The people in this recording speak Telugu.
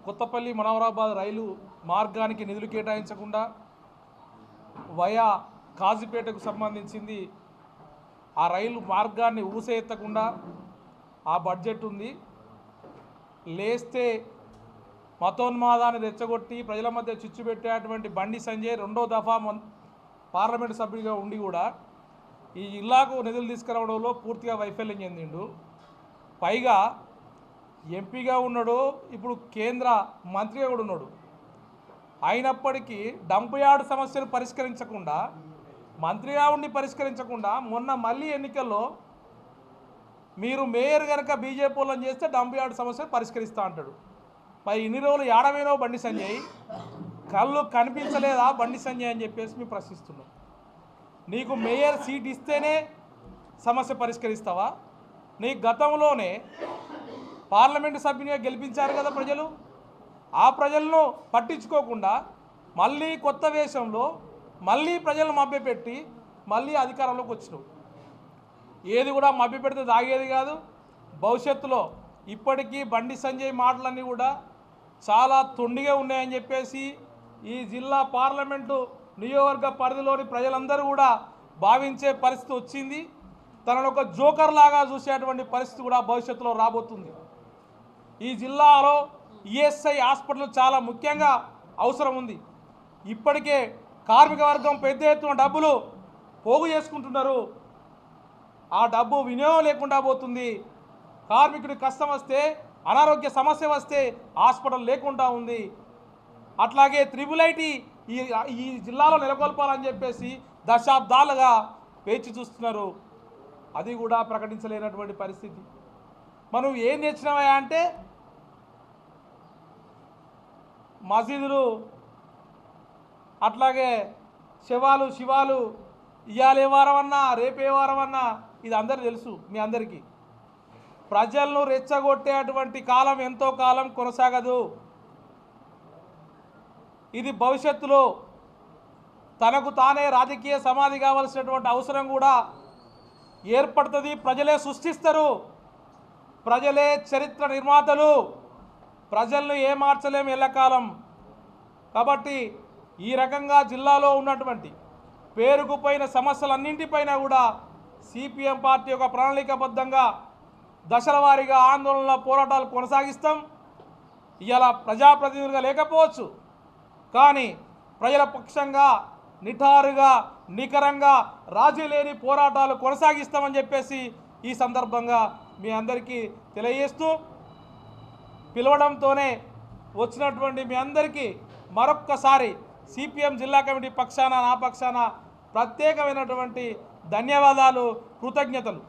కొత్తపల్లి మనవరాబాద్ రైలు మార్గానికి నిధులు కేటాయించకుండా వయా కాజీపేటకు సంబంధించింది ఆ రైలు మార్గాన్ని ఊసేయకుండా ఆ బడ్జెట్ ఉంది. లేస్తే మతోన్మాదాన్ని రెచ్చగొట్టి ప్రజల మధ్య చిచ్చు పెట్టేటువంటి బండి సంజయ్ రెండో దఫా పార్లమెంటు సభ్యుడిగా ఉండి కూడా ఈ జిల్లాకు నిధులు తీసుకురావడంలో పూర్తిగా వైఫల్యం చెందిండు. పైగా ఎంపీగా ఉన్నాడు, ఇప్పుడు కేంద్ర మంత్రిగా కూడా ఉన్నాడు. అయినప్పటికీ డంప్ యార్డ్ సమస్యను పరిష్కరించకుండా, మంత్రిగా ఉండి పరిష్కరించకుండా, మొన్న మళ్ళీ ఎన్నికల్లో మీరు మేయర్ కనుక బీజేపీ వాళ్ళని చేస్తే డంప్ యార్డ్ సమస్యను పరిష్కరిస్తా అంటాడు. మరి ఇన్ని రోజులు ఏడవేనో బండి సంజయ్, కళ్ళు కనిపించలేదా బండి సంజయ్ అని చెప్పేసి మేము ప్రశ్నిస్తున్నాం. నీకు మేయర్ సీట్ ఇస్తేనే సమస్య పరిష్కరిస్తావా? నీ గతంలోనే పార్లమెంటు సభ్యునిగా గెలిపించారు కదా ప్రజలు. ఆ ప్రజలను పట్టించుకోకుండా మళ్ళీ కొత్త వేషంలో మళ్ళీ ప్రజలను మభ్యపెట్టి మళ్ళీ అధికారంలోకి వచ్చినావు. ఏది కూడా మభ్యపెడితే దాగేది కాదు. భవిష్యత్తులో ఇప్పటికీ బండి సంజయ్ మాటలన్నీ కూడా చాలా తొండిగా ఉన్నాయని చెప్పేసి ఈ జిల్లా పార్లమెంటు నియోజకవర్గ పరిధిలోని ప్రజలందరూ కూడా భావించే పరిస్థితి వచ్చింది. తనను ఒక జోకర్ లాగా చూసేటువంటి పరిస్థితి కూడా భవిష్యత్తులో రాబోతుంది. ఈ జిల్లాలో ఈఎస్ఐ హాస్పిటల్ చాలా ముఖ్యంగా అవసరం ఉంది. ఇప్పటికే కార్మిక వర్గం పెద్ద ఎత్తున డబ్బులు పోగు చేసుకుంటున్నారు. ఆ డబ్బు వినియోగం లేకుండా పోతుంది. కార్మికుడి కష్టం వస్తే, అనారోగ్య సమస్య వస్తే హాస్పిటల్ లేకుండా ఉంది. అట్లాగే త్రిబుల్-ఐటీ ఈ జిల్లాలో నెలకొల్పాలని చెప్పేసి దశాబ్దాలుగా వేచి చూస్తున్నారు. అది కూడా ప్రకటించలేనటువంటి పరిస్థితి. మనం ఏం తెచ్చినావా అంటే మసీదులు, అట్లాగే శివాలు ఇవాళ ఏ వారం అన్నా రేపే వారం అన్నా ఇది అందరికీ తెలుసు. మీ అందరికీ ప్రజలను రెచ్చగొట్టేటువంటి కాలం ఎంతో కాలం కొనసాగదు. ఇది భవిష్యత్తులో తనకు తానే రాజకీయ సమాధి కావాల్సినటువంటి అవసరం కూడా ఏర్పడుతుంది. ప్రజలే సృష్టిస్తారు, ప్రజలే చరిత్ర నిర్మాతలు. ప్రజలను ఏ మార్చలేము ఎల్లకాలం. కాబట్టి ఈ రకంగా జిల్లాలో ఉన్నటువంటి పేరుకుపోయిన సమస్యలన్నింటిపైన కూడా సిపిఎం పార్టీ ఒక ప్రణాళికాబద్ధంగా దశల వారీగా ఆందోళనల పోరాటాలు కొనసాగిస్తాం. ఇవాళ ప్రజాప్రతినిధులుగా లేకపోవచ్చు, కానీ ప్రజల పక్షంగా నిఠారుగా నికరంగా రాజీ లేని పోరాటాలు కొనసాగిస్తామని చెప్పేసి ఈ సందర్భంగా మీ అందరికీ తెలియజేస్తూ, పిలవడంతోనే వచ్చినటువంటి మీ అందరికీ మరొక్కసారి సిపిఎం జిల్లా కమిటీ పక్షాన, నా పక్షాన ప్రత్యేకమైనటువంటి ధన్యవాదాలు, కృతజ్ఞతలు.